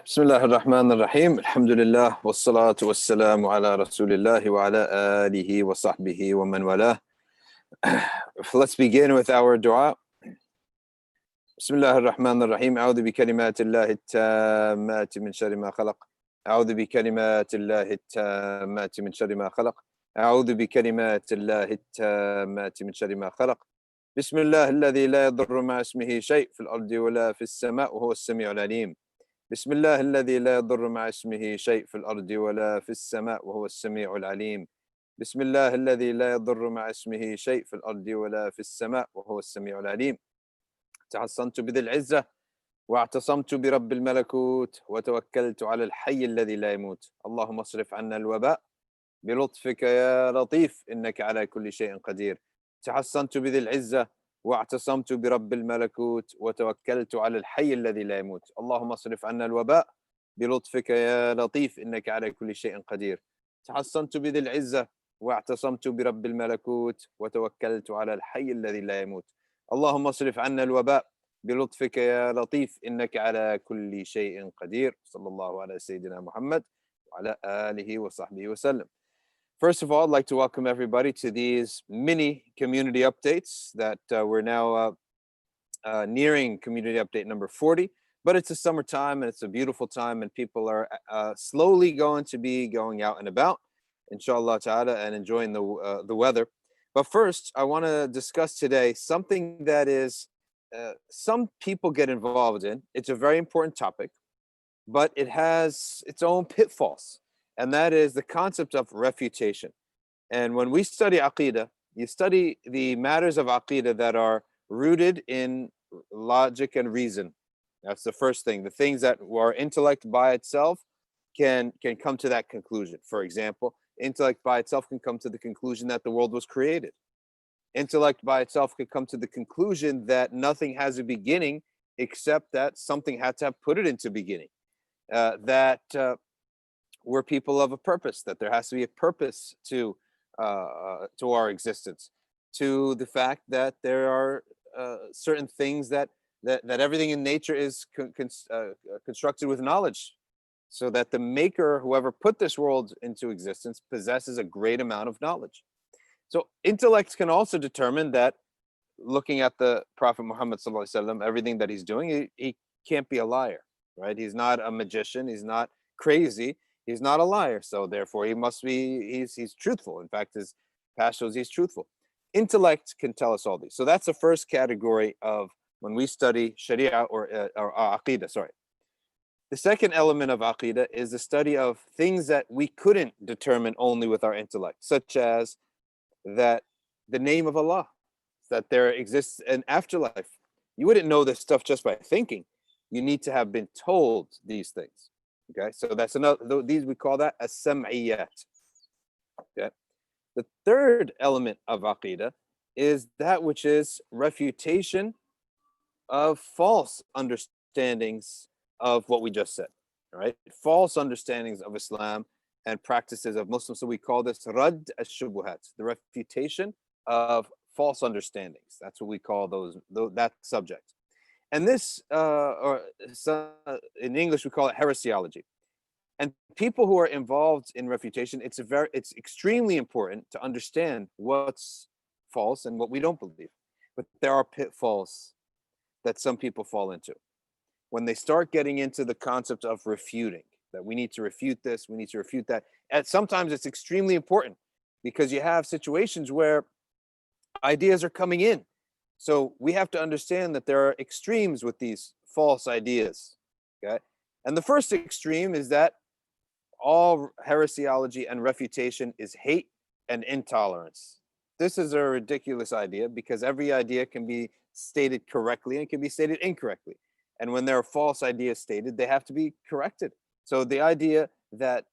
بسم الله الرحمن الرحيم الحمد لله والصلاة والسلام على رسول الله وعلى آله وصحبه ومن والاه. Let's begin with our dua. بسم الله الرحمن الرحيم أعوذ بكلمات الله التامات من شر ما خلق أعوذ بكلمات الله التامات من شر ما خلق أعوذ بكلمات الله التامات من شر ما خلق بسم الله الذي لا يضر مع اسمه شيء في الأرض ولا في السماء وهو السميع العليم. بسم الله الذي لا يضر مع اسمه شيء في الأرض ولا في السماء وهو السميع العليم. بسم الله الذي لا يضر مع اسمه شيء في الأرض ولا في السماء وهو السميع العليم. تحصنت بذي العزة واعتصمت برب الملكوت وتوكلت على الحي الذي لا يموت. اللهم اصرف عنا الوباء بلطفك يا لطيف إنك على كل شيء قدير. تحصنت بذي العزة واعتصمت برب الملكوت وتوكلت على الحي الذي لا يموت. اللهم اصرف عنا الوباء بلطفك يا لطيف إنك على كل شيء قدير. تحصنت بذي العزة واعتصمت برب الملكوت وتوكلت على الحي الذي لا يموت. اللهم اصرف عنا الوباء بلطفك يا لطيف إنك على كل شيء قدير. صلى الله على سيدنا محمد وعلى آله وصحبه وسلم. First of all, I'd like to welcome everybody to these mini community updates that we're now nearing community update number 40. But it's a summertime and it's a beautiful time, and people are slowly going to be going out and about, inshallah ta'ala, and enjoying the weather. But first, I want to discuss today something that is some people get involved in. It's a very important topic, but it has its own pitfalls, and that is the concept of refutation. And when we study Aqidah, you study the matters of Aqidah that are rooted in logic and reason. That's the first thing. The things that our intellect by itself can come to that conclusion. For example, intellect by itself can come to the conclusion that the world was created. Intellect by itself could come to the conclusion that nothing has a beginning except that something had to have put it into beginning. That we're people of a purpose, that there has to be a purpose to our existence, to the fact that there are certain things that everything in nature is constructed with knowledge, so that the maker, whoever put this world into existence, possesses a great amount of knowledge. So intellect can also determine that, looking at the Prophet Muhammad sallallahu alaihi wasallam, everything that he's doing, he can't be a liar, right? He's not a magician, he's not crazy, he's not a liar, so therefore he must be, he's truthful. In fact, his past shows he's truthful. Intellect can tell us all these. So that's the first category of when we study Sharia or Aqidah, sorry. The second element of Aqidah is the study of things that we couldn't determine only with our intellect, such as that the name of Allah, that there exists an afterlife. You wouldn't know this stuff just by thinking. You need to have been told these things. Okay, so that's another, these we call that as-sam'iyat. Okay. The third element of Aqidah is that which is refutation of false understandings of what we just said. Right? False understandings of Islam and practices of Muslims. So we call this Radd al-Shubuhat, the refutation of false understandings. That's what we call that subject. And this, in English, we call it heresiology. And people who are involved in refutation, it's extremely important to understand what's false and what we don't believe. But there are pitfalls that some people fall into when they start getting into the concept of refuting, that we need to refute this, we need to refute that. And sometimes it's extremely important because you have situations where ideas are coming in. So we have to understand that there are extremes with these false ideas. Okay. And the first extreme is that all heresiology and refutation is hate and intolerance. This is a ridiculous idea because every idea can be stated correctly and can be stated incorrectly. And when there are false ideas stated, they have to be corrected. So the idea that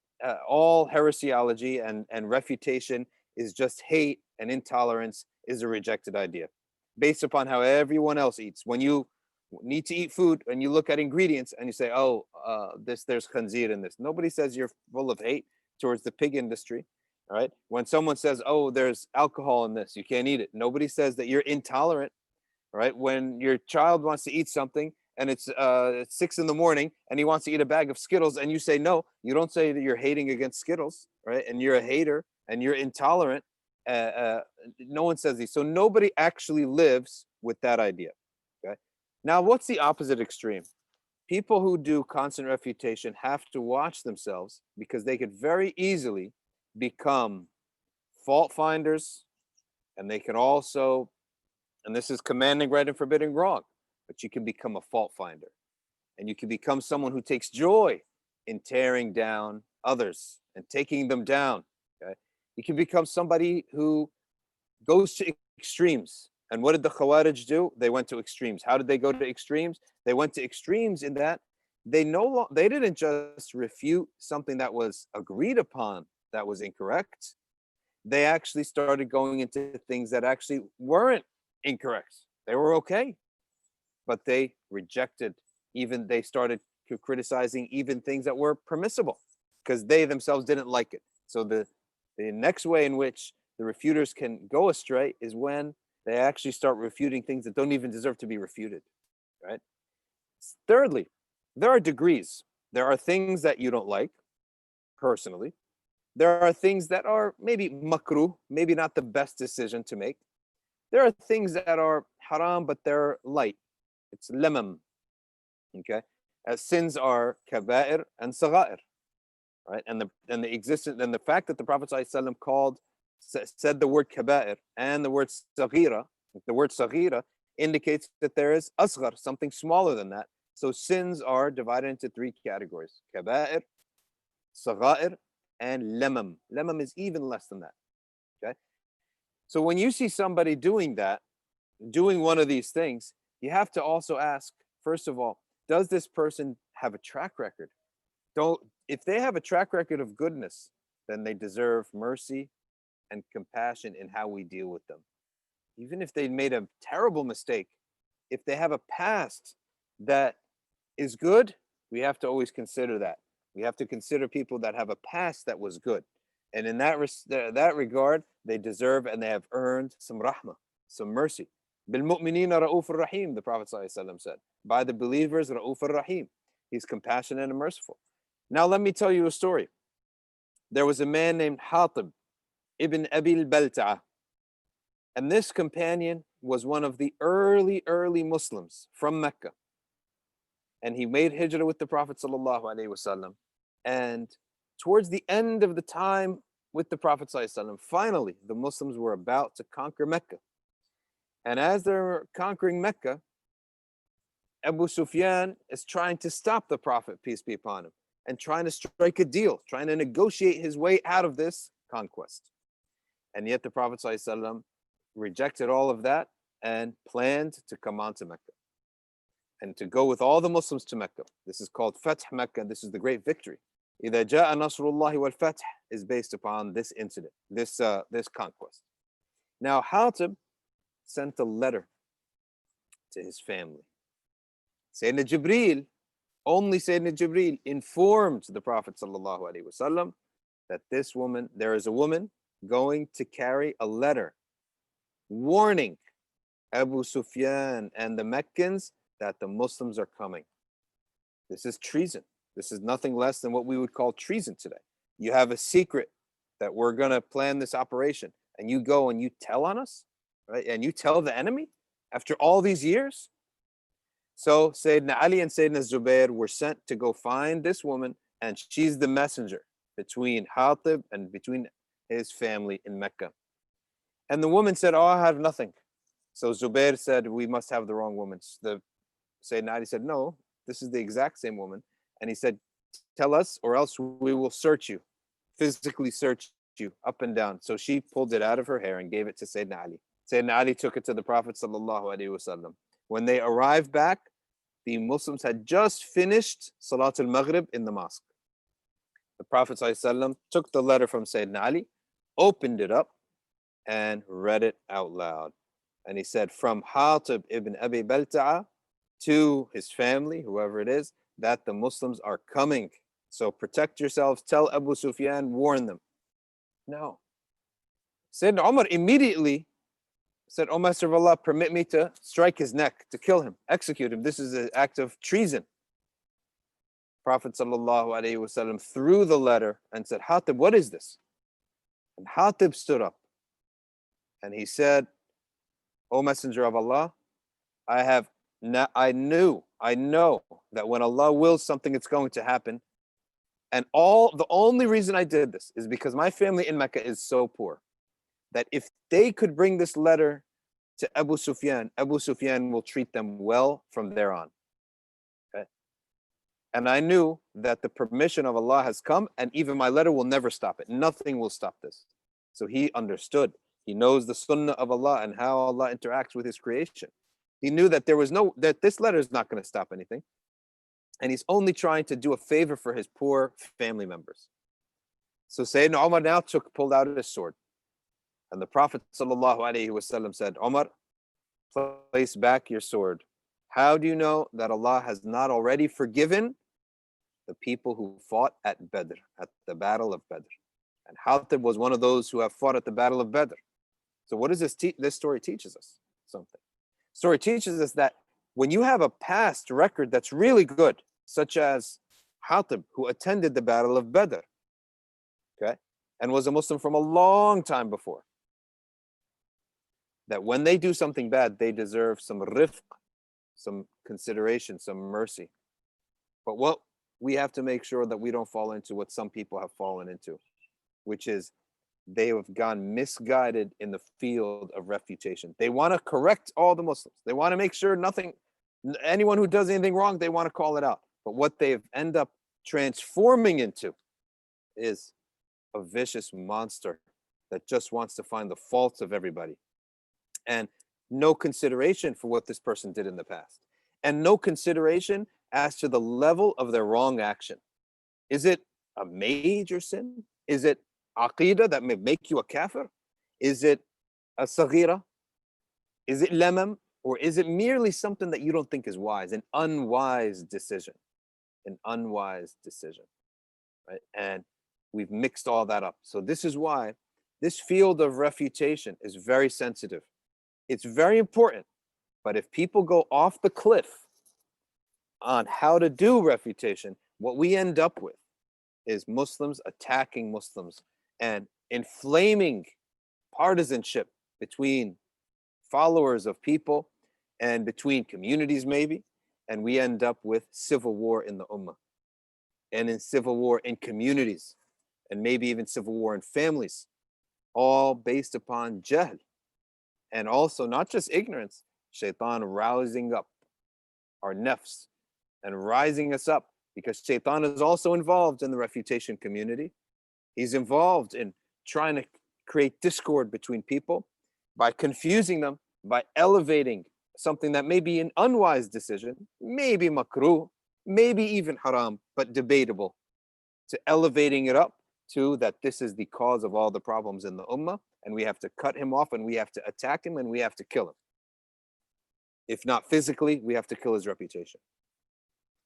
all heresiology and refutation is just hate and intolerance is a rejected idea, based upon how everyone else eats. When you need to eat food and you look at ingredients and you say, oh, there's khanzir in this. Nobody says you're full of hate towards the pig industry, right? When someone says, oh, there's alcohol in this, you can't eat it. Nobody says that you're intolerant, right? When your child wants to eat something and it's 6 in the morning, and he wants to eat a bag of Skittles, and you say no. You don't say that you're hating against Skittles, right? And you're a hater and you're intolerant. No one says these. So nobody actually lives with that idea. Okay. Now, what's the opposite extreme? People who do constant refutation have to watch themselves, because they could very easily become fault finders, and they can also, and this is commanding right and forbidding wrong, but you can become a fault finder, and you can become someone who takes joy in tearing down others and taking them down. Okay. You can become somebody who goes to extremes. And what did the Khawarij do? They went to extremes. How did they go to extremes? They went to extremes in that they didn't just refute something that was agreed upon that was incorrect. They actually started going into things that actually weren't incorrect. They were okay, but they rejected, even they started criticizing even things that were permissible, because they themselves didn't like it. So the next way in which the refuters can go astray is when they actually start refuting things that don't even deserve to be refuted, right? Thirdly, there are degrees. There are things that you don't like personally. There are things that are maybe makruh, maybe not the best decision to make. There are things that are haram, but they're light. It's lemam, okay? As sins are kaba'ir and sagha'ir, right? And the existence and the fact that the Prophet ﷺ said the word kaba'ir and the word saghira, the word saghira indicates that there is asghar, something smaller than that. So sins are divided into 3 categories: kaba'ir, sagha'ir, and lemam. Lemam is even less than that. Okay. So when you see somebody doing that, doing one of these things, you have to also ask, first of all, does this person have a track record? If they have a track record of goodness, then they deserve mercy and compassion in how we deal with them. Even if they made a terrible mistake, if they have a past that is good, we have to always consider that. We have to consider people that have a past that was good. And in that regard, they deserve and they have earned some rahmah, some mercy. Bil-mu'minina ra'uf ar-rahim, the Prophet ﷺ said. By the believers, ra'uf ar-rahim. He's compassionate and merciful. Now let me tell you a story. There was a man named Hatib ibn Abi al-Balta'a. And this companion was one of the early Muslims from Mecca. And he made hijrah with the Prophet ﷺ. And towards the end of the time with the Prophet ﷺ, finally, the Muslims were about to conquer Mecca. And as they're conquering Mecca, Abu Sufyan is trying to stop the Prophet, peace be upon him, and trying to strike a deal, trying to negotiate his way out of this conquest. And yet the Prophet ﷺ rejected all of that and planned to come on to Mecca and to go with all the Muslims to Mecca. This is called Fath Mecca. This is the great victory. إِذَا جَاءَ نَصْرُ اللَّهِ وَالْفَتْحِ is based upon this incident, this conquest. Now, Hatib sent a letter to his family. Sayyidina Jibreel, only Sayyidina Jibreel informed the Prophet ﷺ that there is a woman going to carry a letter warning Abu Sufyan and the Meccans that the Muslims are coming. This is treason. This is nothing less than what we would call treason today. You have a secret that we're going to plan this operation, and you go and you tell on us, right? And you tell the enemy after all these years. So Sayyidina Ali and Sayyidina Zubair were sent to go find this woman, and she's the messenger between Hatib and between his family in Mecca. And the woman said, "Oh, I have nothing." So Zubair said, "We must have the wrong woman." The Sayyidina Ali said, "No, this is the exact same woman." And he said, "Tell us, or else we will search you, physically search you up and down." So she pulled it out of her hair and gave it to Sayyidina Ali. Sayyidina Ali took it to the Prophet ﷺ. When they arrived back, the Muslims had just finished Salat al-Maghrib in the mosque. The Prophet ﷺ took the letter from Sayyidina Ali, opened it up, and read it out loud. And he said, from Hatib ibn Abi Balta'a to his family, whoever it is, that the Muslims are coming. So protect yourselves, tell Abu Sufyan, warn them. No. Sayyidina Umar immediately said, "O Messenger of Allah, permit me to strike his neck, to kill him, execute him. This is an act of treason." Prophet ﷺ threw the letter and said, "Hatib, what is this?" And Hatib stood up and he said, "O Messenger of Allah, I know that when Allah wills something, it's going to happen. And the only reason I did this is because my family in Mecca is so poor that if they could bring this letter to Abu Sufyan will treat them well from there on." Okay? And I knew that the permission of Allah has come, and even my letter will never stop it. Nothing will stop this. So he understood. He knows the sunnah of Allah and how Allah interacts with his creation. He knew that that this letter is not going to stop anything. And he's only trying to do a favor for his poor family members. So Sayyidina Umar now pulled out his sword. And the Prophet ﷺ said, "Umar, place back your sword. How do you know that Allah has not already forgiven the people who fought at Badr, at the Battle of Badr?" And Hatib was one of those who have fought at the Battle of Badr. So what does this story teaches us? Something. Story teaches us that when you have a past record that's really good, such as Hatib, who attended the Battle of Badr, okay, and was a Muslim from a long time before, that when they do something bad, they deserve some rifq, some consideration, some mercy. But what we have to make sure that we don't fall into what some people have fallen into, which is they have gone misguided in the field of refutation. They want to correct all the Muslims. They want to make sure anyone who does anything wrong, they want to call it out. But what they've end up transforming into is a vicious monster that just wants to find the faults of everybody. And no consideration for what this person did in the past. And no consideration as to the level of their wrong action. Is it a major sin? Is it aqidah that may make you a kafir? Is it a saghira? Is it lamam? Or is it merely something that you don't think is wise, an unwise decision? An unwise decision, right? And we've mixed all that up. So this is why this field of refutation is very sensitive. It's very important. But if people go off the cliff on how to do refutation, what we end up with is Muslims attacking Muslims and inflaming partisanship between followers of people and between communities maybe, and we end up with civil war in the ummah and in civil war in communities and maybe even civil war in families, all based upon jahl, and also not just ignorance, shaitan rousing up our nafs and rising us up, because shaitan is also involved in the refutation community. He's involved in trying to create discord between people by confusing them, by elevating something that may be an unwise decision, maybe makruh, maybe even haram, but debatable, to elevating it up to that this is the cause of all the problems in the ummah, and we have to cut him off, and we have to attack him, and we have to kill him. If not physically, we have to kill his reputation.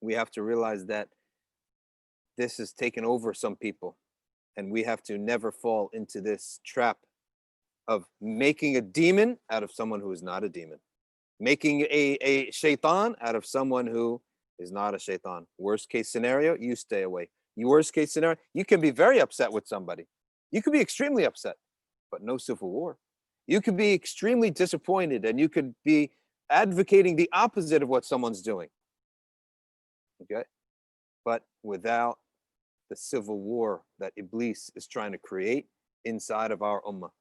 We have to realize that this has taken over some people, and we have to never fall into this trap of making a demon out of someone who is not a demon, making a shaitan out of someone who is not a shaitan. Worst case scenario, you stay away. Worst case scenario, you can be very upset with somebody. You could be extremely upset, but no civil war. You could be extremely disappointed, and you could be advocating the opposite of what someone's doing. Okay? But without the civil war that Iblis is trying to create inside of our ummah.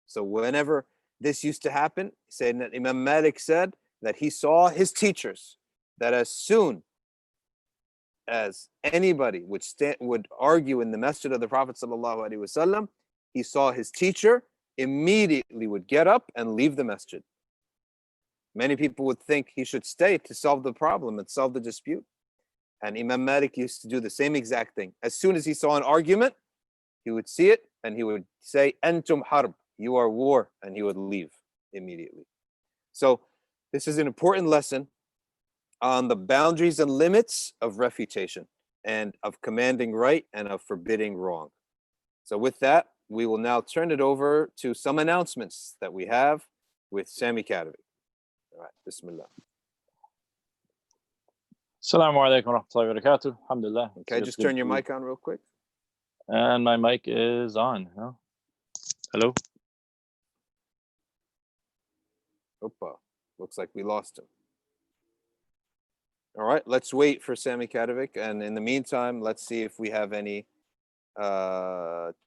So whenever this used to happen, Sayyidina Imam Malik said that he saw his teachers, that as soon as anybody would argue in the masjid of the Prophet ﷺ, he saw his teacher immediately would get up and leave the masjid. Many people would think he should stay to solve the problem and solve the dispute. And Imam Malik used to do the same exact thing. As soon as he saw an argument, he would see it and he would say, "Antum harb, you are war," and he would leave immediately. So this is an important lesson on the boundaries and limits of refutation and of commanding right and of forbidding wrong. So with that, we will now turn it over to some announcements that we have with Sami Kadovic. All right, Bismillah. Assalamu alaikum wa rahmatullahi wa barakatuh. Alhamdulillah. Okay, just turn your mic on real quick. And my mic is on. Huh? Hello? Opa, looks like we lost him. All right, let's wait for Sami Kadovic. And in the meantime, let's see if we have any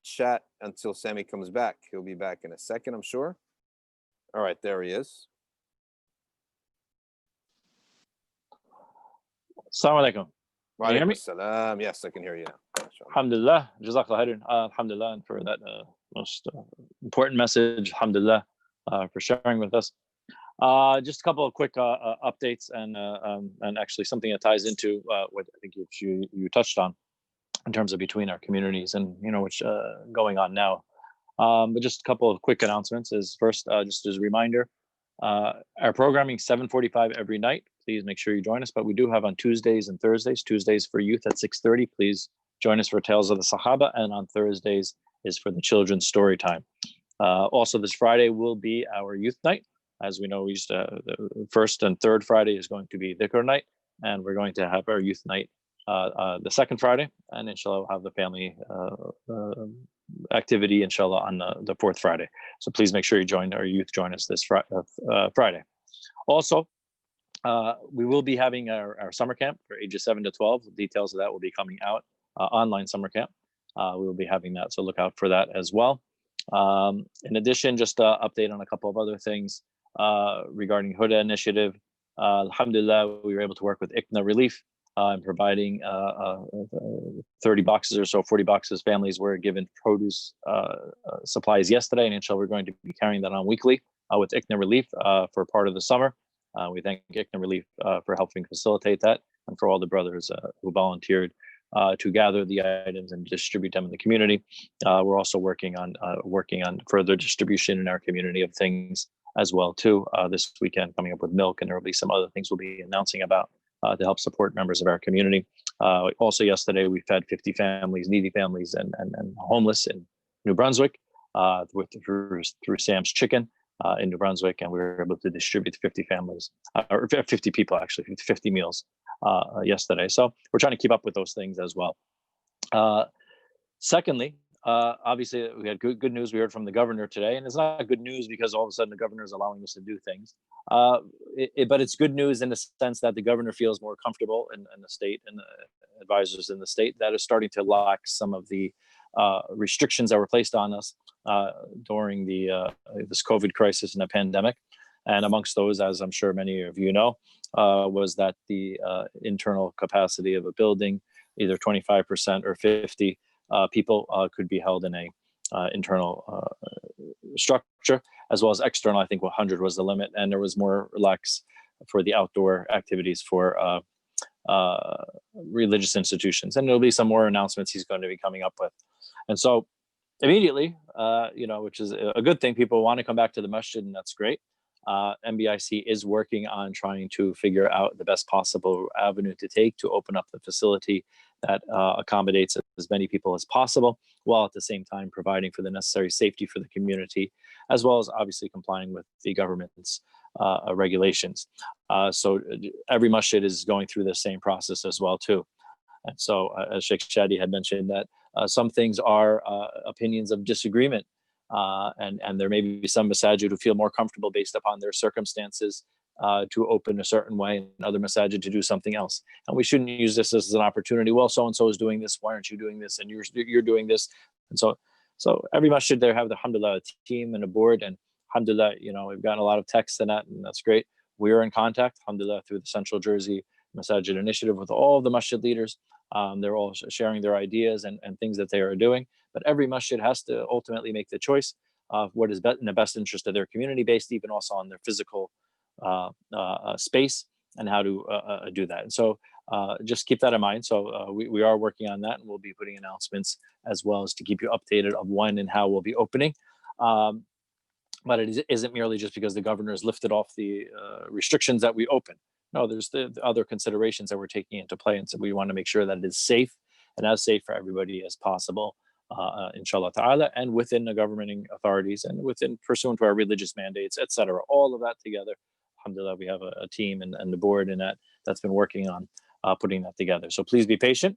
chat until Sami comes back. He'll be back in a second, I'm sure. All right, there he is. Assalamu alaikum. Can you hear me? Salam. Yes, I can hear you now. Alhamdulillah. Jazakallah khairan. Alhamdulillah, and for that most important message. Alhamdulillah for sharing with us. Just a couple of quick updates and actually something that ties into what I think you touched on in terms of between our communities and which going on now. But just a couple of quick announcements. Is first, just as a reminder, our programming 7:45 every night. Please make sure you join us. But we do have on Tuesdays and Thursdays. Tuesdays for youth at 6:30. Please join us for Tales of the Sahaba, and on Thursdays is for the children's story time. Also, this Friday will be our youth night. As we know, we used to, the first and third Friday is going to be Dhikr night, and we're going to have our youth night the second Friday, and inshallah we'll have the family activity inshallah on the fourth Friday. So please make sure you join us this Friday. Also, we will be having our summer camp for ages 7 to 12. The details of that will be coming out, online summer camp. We will be having that, so look out for that as well. In addition, just an update on a couple of other things regarding Huda initiative. Alhamdulillah, we were able to work with ICNA Relief in providing 30 boxes or so, 40 boxes. Families were given produce supplies yesterday, and inshallah we're going to be carrying that on weekly with ICNA Relief for part of the summer. We thank ICNA Relief for helping facilitate that, and for all the brothers who volunteered to gather the items and distribute them in the community. We're also working on further distribution in our community of things as well too. This weekend, coming up with milk, and there will be some other things we'll be announcing about to help support members of our community. Also yesterday, we fed 50 families, needy families, and homeless in New Brunswick through Sam's Chicken in New Brunswick, and we were able to distribute 50 families, or 50 people actually, 50 meals yesterday. So we're trying to keep up with those things as well. Secondly, obviously we had good news we heard from the governor today, and it's not good news because all of a sudden the governor is allowing us to do things, but it's good news in the sense that the governor feels more comfortable in the state, and the advisors in the state that are starting to lax some of the restrictions that were placed on us during this COVID crisis and the pandemic. And amongst those, as I'm sure many of you know, was that the internal capacity of a building, either 25% or 50 people could be held in a internal structure, as well as external. I think 100 was the limit, and there was more relax for the outdoor activities for religious institutions. And there'll be some more announcements he's going to be coming up with. And so immediately, which is a good thing, people want to come back to the masjid, and that's great. MBIC is working on trying to figure out the best possible avenue to take to open up the facility that accommodates as many people as possible, while at the same time providing for the necessary safety for the community, as well as obviously complying with the government's regulations. So every masjid is going through the same process as well too. And so as Sheikh Shadi had mentioned, that some things are opinions of disagreement. And there may be some masajid who feel more comfortable based upon their circumstances to open a certain way, and other masajid to do something else. And we shouldn't use this as an opportunity. Well, so-and-so is doing this. Why aren't you doing this? And you're doing this. And so every masjid there have the alhamdulillah team and a board, and alhamdulillah, we've gotten a lot of texts and that's great. We are in contact, alhamdulillah, through the Central Jersey Masajid Initiative with all the masjid leaders. They're all sharing their ideas and things that they are doing. But every masjid has to ultimately make the choice of what is in the best interest of their community, based even also on their physical space and how to do that. And so just keep that in mind. So we are working on that, and we'll be putting announcements as well as to keep you updated of when and how we'll be opening. But it isn't merely just because the governor has lifted off the restrictions that we open. No, there's the other considerations that we're taking into play. And so we want to make sure that it is safe, and as safe for everybody as possible inshallah ta'ala, and within the governing authorities and within pursuant to our religious mandates, etc. All of that together, alhamdulillah, we have a team and the board and that's been working on putting that together. So please be patient.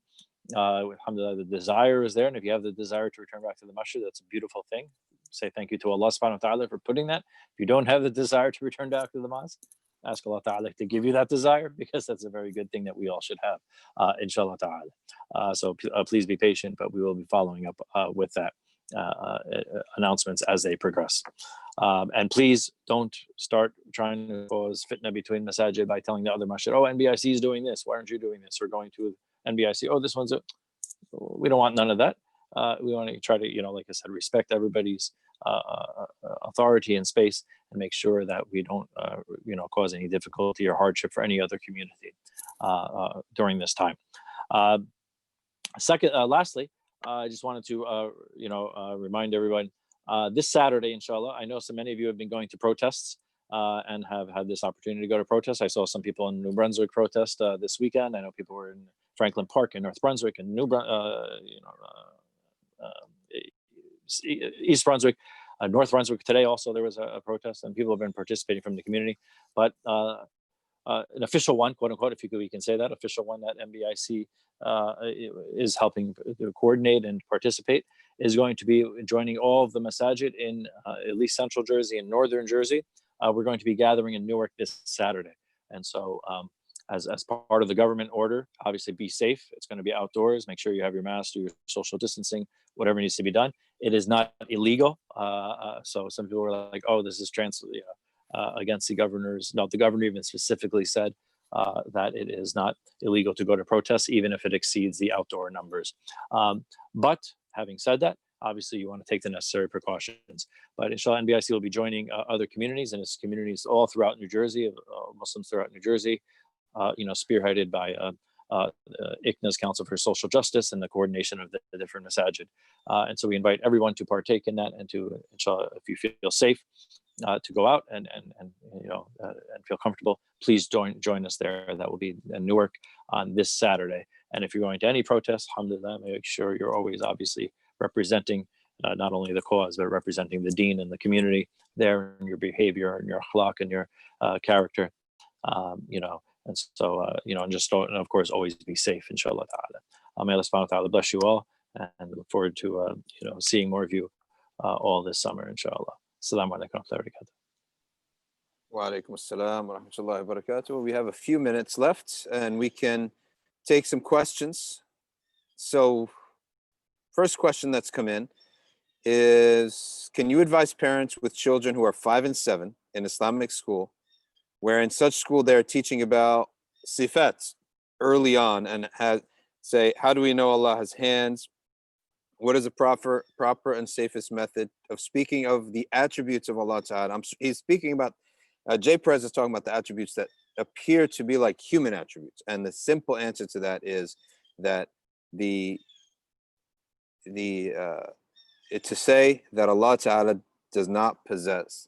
Alhamdulillah, the desire is there, and if you have the desire to return back to the masjid, that's a beautiful thing. Say thank you to Allah subhanahu wa ta'ala for putting that. If you don't have the desire to return back to the mosque, ask Allah ta'ala to give you that desire, because that's a very good thing that we all should have, inshallah ta'ala. So please be patient, but we will be following up with that announcements as they progress. And please don't start trying to cause fitna between masajid by telling the other masjid, oh, NBIC is doing this, why aren't you doing this? Or going to NBIC, oh, this one's we don't want none of that. We want to try to, like I said, respect everybody's authority and space, and make sure that we don't, cause any difficulty or hardship for any other community during this time. Lastly, I just wanted to, remind everyone, this Saturday, inshallah, I know so many of you have been going to protests and have had this opportunity to go to protests. I saw some people in New Brunswick protest this weekend. I know people were in Franklin Park in North Brunswick and East Brunswick, North Brunswick today. Also, there was a protest, and people have been participating from the community. But an official one, quote unquote, if we can say that, official one that NBIC is helping to coordinate and participate, is going to be joining all of the masajid in at least Central Jersey and Northern Jersey. We're going to be gathering in Newark this Saturday, and so as part of the government order, obviously be safe. It's going to be outdoors. Make sure you have your mask, do your social distancing, whatever needs to be done. It is not illegal. So some people were like, "Oh, this is against the governors." No, the governor even specifically said that it is not illegal to go to protests, even if it exceeds the outdoor numbers. But having said that, obviously you want to take the necessary precautions. But inshallah, NBIC will be joining other communities, and its communities all throughout New Jersey, Muslims throughout New Jersey, spearheaded by ICNA's Council for Social Justice and the coordination of the different masajid. And so we invite everyone to partake in that, and to, inshallah, if you feel safe, to go out and feel comfortable, please join us there. That will be in Newark on this Saturday. And if you're going to any protest, alhamdulillah, make sure you're always obviously representing not only the cause, but representing the deen and the community there, and your behavior and your akhlaq and your character, and so, and just don't, and of course, always be safe, inshallah ta'ala. May Allah subhanahu wa ta'ala bless you all, and look forward to, seeing more of you all this summer, inshallah. Assalamu alaikum wa rahmatullahi wa barakatuh. Wa alaikum assalam wa rahmatullahi wa barakatuh. We have a few minutes left, and we can take some questions. So, first question that's come in is, can you advise parents with children who are 5 and 7 in Islamic school, where in such school they're teaching about sifat early on, and say, how do we know Allah has hands? What is the proper and safest method of speaking of the attributes of Allah Ta'ala? He's speaking about, Jay Perez is talking about the attributes that appear to be like human attributes. And the simple answer to that is that to say that Allah Ta'ala does not possess,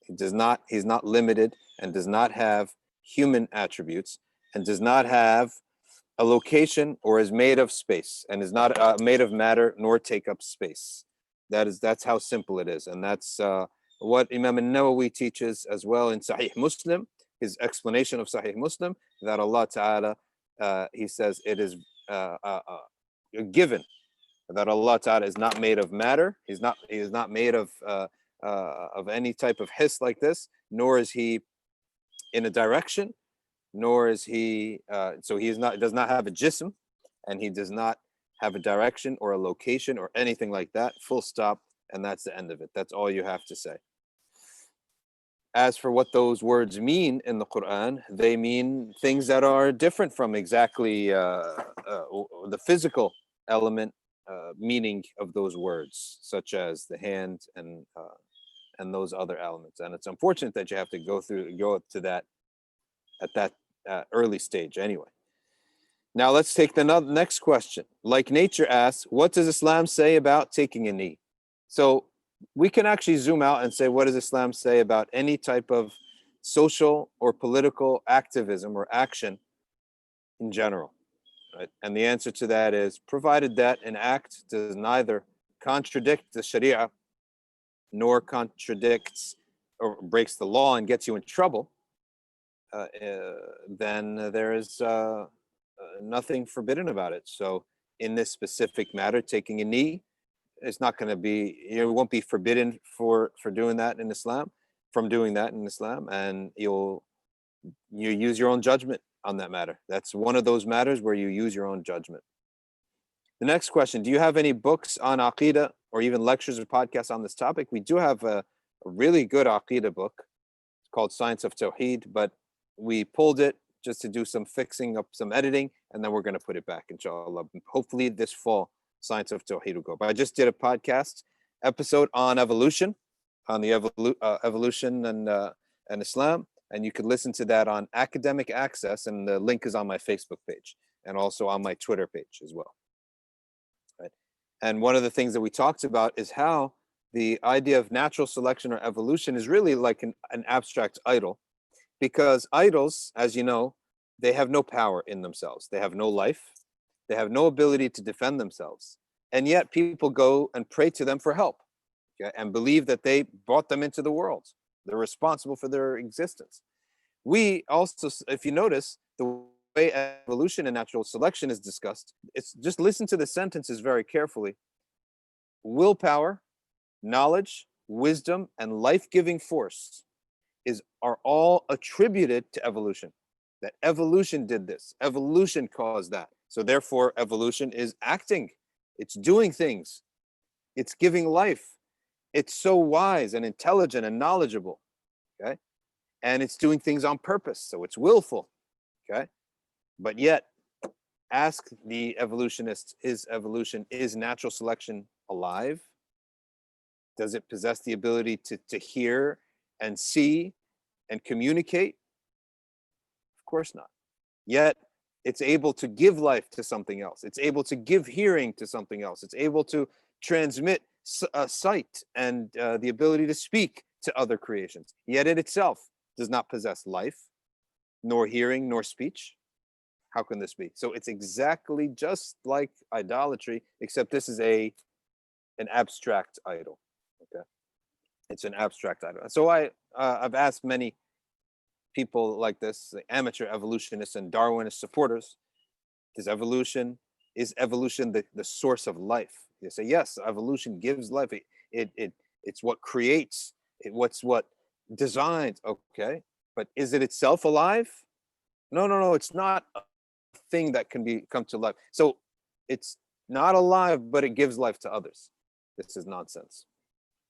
he's not limited, and does not have human attributes, and does not have a location, or is made of space, and is not made of matter, nor take up space. That's how simple it is. And that's what Imam al-Nawawi teaches as well in Sahih Muslim, his explanation of Sahih Muslim, that Allah Ta'ala, he says it is given that Allah Ta'ala is not made of matter. He is not made of any type of hiss like this, nor is he in a direction, nor is he so he does not have a jism, and he does not have a direction or a location or anything like that. Full stop, and that's the end of it. That's all you have to say. As for what those words mean in the Quran, they mean things that are different from exactly the physical element meaning of those words, such as the hand and those other elements. And it's unfortunate that you have to go to that at that early stage anyway. Now let's take the next question. Like Nature asks, what does Islam say about taking a knee? So we can actually zoom out and say, what does Islam say about any type of social or political activism or action in general? Right? And the answer to that is, provided that an act does neither contradict the Sharia, nor contradicts or breaks the law and gets you in trouble, then there is nothing forbidden about it. So in this specific matter, taking a knee, it's not going to be, it won't be forbidden for doing that in Islam, from doing that in Islam, and you use your own judgment on that matter. That's one of those matters where you use your own judgment. The next question, do you have any books on Aqidah or even lectures or podcasts on this topic? We do have a really good Aqidah book. It's called Science of Tawheed, but we pulled it just to do some fixing up, some editing, and then we're going to put it back, inshallah. Hopefully this fall, Science of Tawheed will go. But I just did a podcast episode on evolution, on the evolution and Islam, and you could listen to that on Academic Access, and the link is on my Facebook page and also on my Twitter page as well. Right? And one of the things that we talked about is how the idea of natural selection or evolution is really like an abstract idol, because idols, as you know, they have no power in themselves. They have no life. They have no ability to defend themselves. And yet people go and pray to them for help, okay, and believe that they brought them into the world. They're responsible for their existence. We also, if you notice, the way evolution and natural selection is discussed, it's just listen to the sentences very carefully. Willpower, knowledge, wisdom, and life-giving force are all attributed to evolution. That evolution did this, evolution caused that. So therefore, evolution is acting, it's doing things, it's giving life. It's so wise and intelligent and knowledgeable, okay? And it's doing things on purpose, so it's willful, okay? But yet, ask the evolutionists, is natural selection alive? Does it possess the ability to hear and see and communicate? Of course not. Yet, it's able to give life to something else. It's able to give hearing to something else. It's able to transmit sight and the ability to speak to other creations. Yet it itself does not possess life, nor hearing, nor speech. How can this be? So it's exactly just like idolatry, except this is an abstract idol. Okay, it's an abstract idol. So I've asked many people like this, the amateur evolutionists and Darwinist supporters, is evolution the source of life? They say yes, evolution gives life. It's what creates. What designs. Okay, but is it itself alive? No. It's not a thing that can come to life. So it's not alive, but it gives life to others. This is nonsense.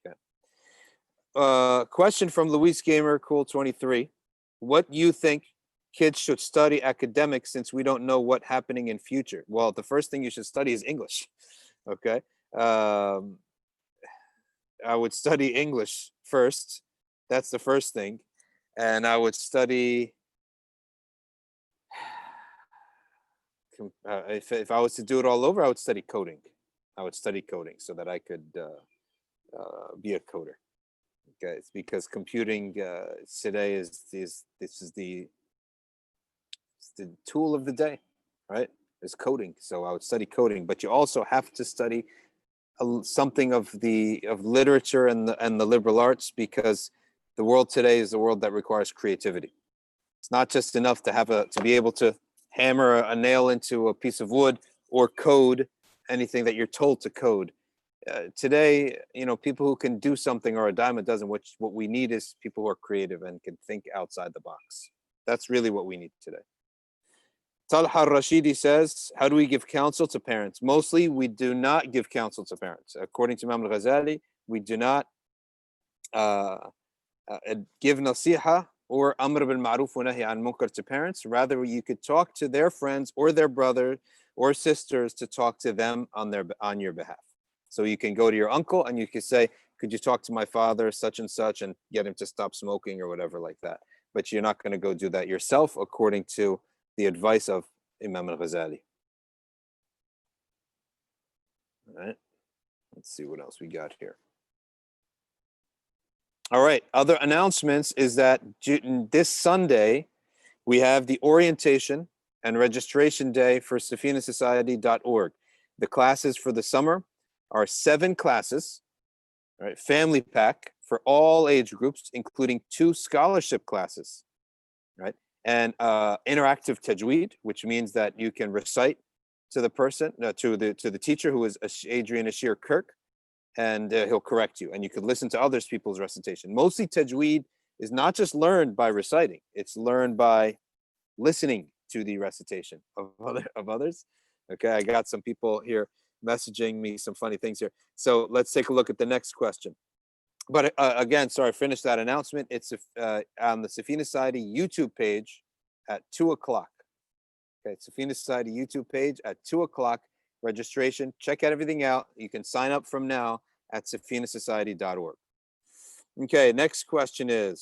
Okay. Question from Luis Gamer Cool 23. What do you think kids should study academics, since we don't know what's happening in future? Well, the first thing you should study is English. Okay. I would study English first. That's the first thing. And I would study, if I was to do it all over, I would study coding. I would study coding so that I could be a coder. Okay, it's because computing today is the tool of the day, right? Is coding. So I would study coding, but you also have to study something of literature and the liberal arts, because the world today is the world that requires creativity. It's not just enough to be able to hammer a nail into a piece of wood or code anything that you're told to code. Today, people who can do something are a dime a dozen. What we need is people who are creative and can think outside the box. That's really what we need today. Talha al-Rashidi says, how do we give counsel to parents? Mostly, we do not give counsel to parents. According to Imam al-Ghazali, we do not give nasiha or amr bil ma'ruf wa nahy an munkar to parents. Rather, you could talk to their friends or their brother or sisters to talk to them on your behalf. So you can go to your uncle and you can say, could you talk to my father, such and such, and get him to stop smoking or whatever like that. But you're not going to go do that yourself, according to the advice of Imam al-Ghazali. All right. Let's see what else we got here. All right. Other announcements is that this Sunday, we have the orientation and registration day for SafinaSociety.org. The classes for the summer are 7 classes, right? Family pack for all age groups, including 2 scholarship classes, right? And interactive tajweed, which means that you can recite to the person, to the teacher, who is Adrian Ashir Kirk, and he'll correct you, and you could listen to others people's recitation. Mostly tajweed is not just learned by reciting; it's learned by listening to the recitation of others. Okay, I got some people here messaging me some funny things here. So let's take a look at the next question. But again, sorry, finish that announcement. It's on the Safina Society YouTube page at 2:00. Okay, Safina Society YouTube page at 2:00. Registration. Check everything out. You can sign up from now at safinasociety.org. Okay, next question is,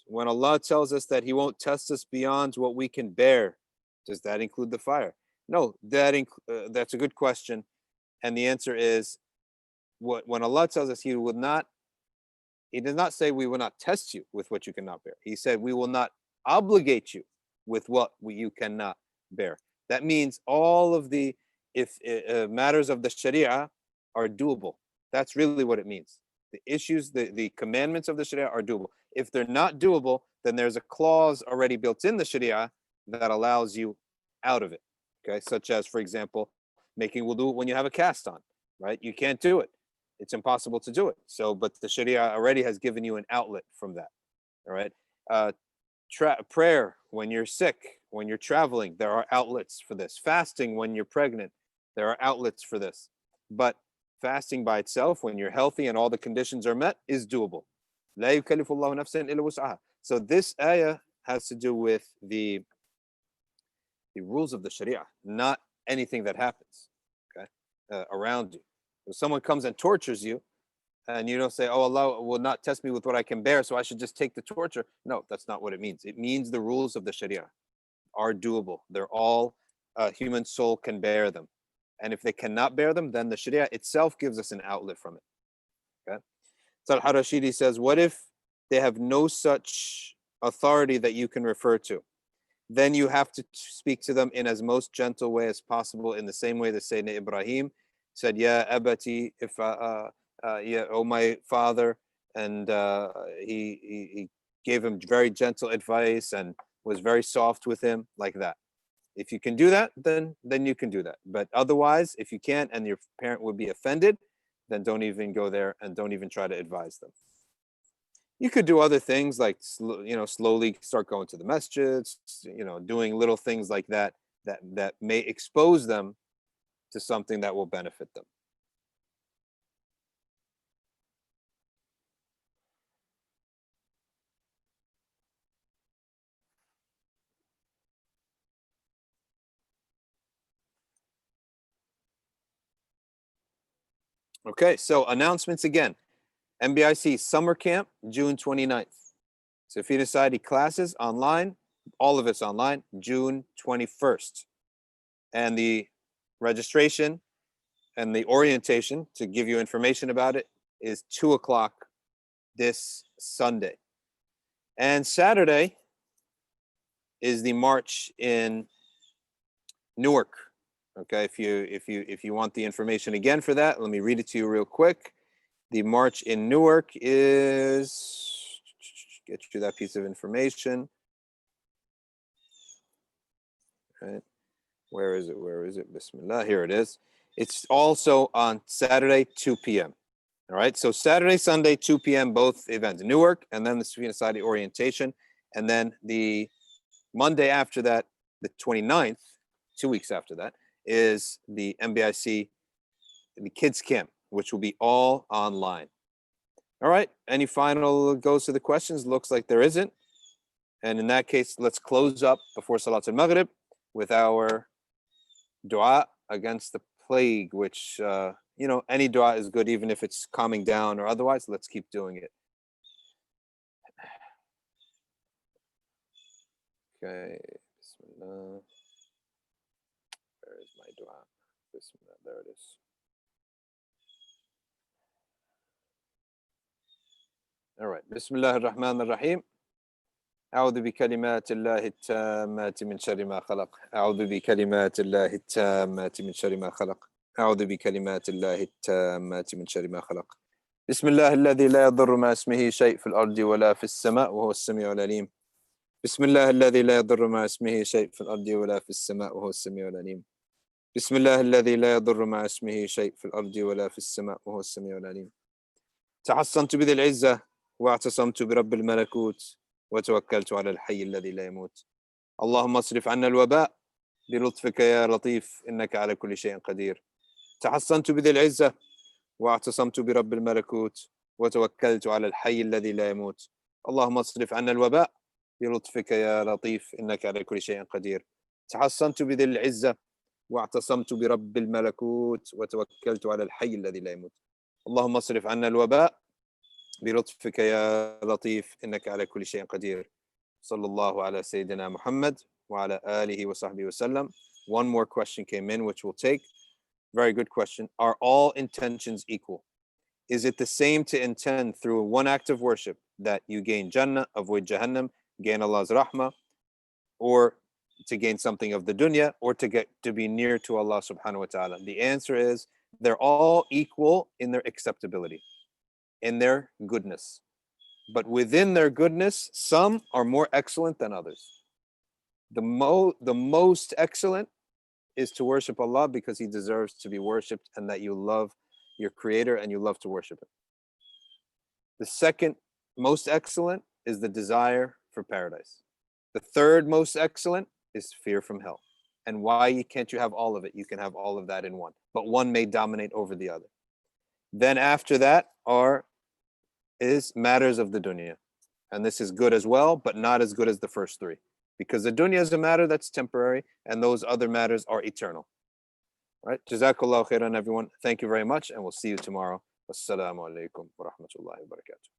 when Allah tells us that He won't test us beyond what we can bear, does that include the fire? No, that's a good question. And the answer is, when Allah tells us He does not say we will not test you with what you cannot bear. He said we will not obligate you with what you cannot bear. That means all of the matters of the Sharia are doable. That's really what it means. The issues, the commandments of the Sharia are doable. If they're not doable, then there's a clause already built in the Sharia that allows you out of it. Okay, such as, for example, making wudu when you have a cast on, right? You can't do it. It's impossible to do it. So, but the Sharia already has given you an outlet from that. All right. Prayer when you're sick, when you're traveling, there are outlets for this. Fasting when you're pregnant, there are outlets for this. But fasting by itself, when you're healthy and all the conditions are met, is doable. لا يكلف الله نفسا إلا وسعها. So this ayah has to do with the rules of the Sharia, not anything that happens, okay, around you. If someone comes and tortures you, and you don't say, oh, Allah will not test me with what I can bear, so I should just take the torture. No, that's not what it means. It means the rules of the Sharia are doable. They're all, human soul can bear them. And if they cannot bear them, then the Sharia itself gives us an outlet from it. Okay. So Al-Rashidi says, what if they have no such authority that you can refer to? Then you have to speak to them in as most gentle way as possible, in the same way that Sayyidina Ibrahim said, Ya abati, if yeah, oh my father, and he gave him very gentle advice and was very soft with him, like that. If you can do that, then you can do that. But otherwise, if you can't and your parent would be offended, then don't even go there and don't even try to advise them. You could do other things like, slowly start going to the masjids, doing little things like that may expose them to something that will benefit them. Okay, so announcements again. MBIC Summer Camp, June 29th. Safina Society classes online, all of it's online, June 21st. And the registration and the orientation, to give you information about it, is 2:00 this Sunday. And Saturday is the march in Newark. Okay, if you want the information again for that, let me read it to you real quick. The march in Newark is, get you that piece of information. Right. Where is it? Bismillah, here it is. It's also on Saturday, 2 p.m. All right, so Saturday, Sunday, 2 p.m., both events, Newark, and then the Safina Society orientation. And then the Monday after that, the 29th, 2 weeks after that, is the MBIC, the kids camp, which will be all online. All right, any final goes to the questions? Looks like there isn't. And in that case, let's close up before Salat al-Maghrib with our dua against the plague, which, any dua is good, even if it's calming down or otherwise. Let's keep doing it. Okay, Bismillah. Where is my dua? Bismillah, there it is. All right, Bismillah ar-Rahman ar-Rahim. أعوذ بكلمات الله التامات من شر ما خلق. أعوذ بكلمات الله التامات من شر ما خلق. أعوذ بكلمات الله التامات من شر ما خلق. بسم الله الذي لا يضر مع اسمه شيء في الأرض ولا في السماء وهو السميع العليم. بسم الله الذي لا يضر مع اسمه شيء في الأرض ولا في السماء وهو السميع العليم. بسم الله الذي لا يضر مع اسمه شيء في الأرض ولا في السماء وهو السميع العليم. تحصنت بذي العزة واعتصمت برب الملكوت وتوكلت على الحي الذي لا يموت. اللهم اصرف عنا الوباء بلطفك يا لطيف إنك على كل شيء قدير. تحصنت بذي العزة واعتصمت برب الملكوت وتوكلت على الحي الذي لا يموت. اللهم اصرف عنا الوباء بلطفك يا لطيف إنك على كل شيء قدير. تحصنت بذي العزة واعتصمت برب الملكوت وتوكلت على الحي الذي لا يموت. اللهم اصرف عنا الوباء بلطفك يا لطيف إنك على كل شيء قدير. صلى الله على سيدنا محمد وعلى آله وصحبه وسلم. One more question came in, which we'll take. Very good question. Are all intentions equal? Is it the same to intend through one act of worship that you gain Jannah, avoid Jahannam, gain Allah's Rahmah, or to gain something of the dunya, or to be near to Allah subhanahu wa ta'ala? The answer is they're all equal in their acceptability, in their goodness. But within their goodness, some are more excellent than others. The most excellent is to worship Allah because He deserves to be worshipped and that you love your Creator and you love to worship Him. The second most excellent is the desire for paradise. The third most excellent is fear from hell. And why can't you have all of it? You can have all of that in one, but one may dominate over the other. Then after that is matters of the dunya. And this is good as well, but not as good as the first three. Because the dunya is a matter that's temporary and those other matters are eternal. Right? Jazakallahu khairan, everyone. Thank you very much, and we'll see you tomorrow. Wassalamu alaikum wa rahmatullahi wa barakatuh.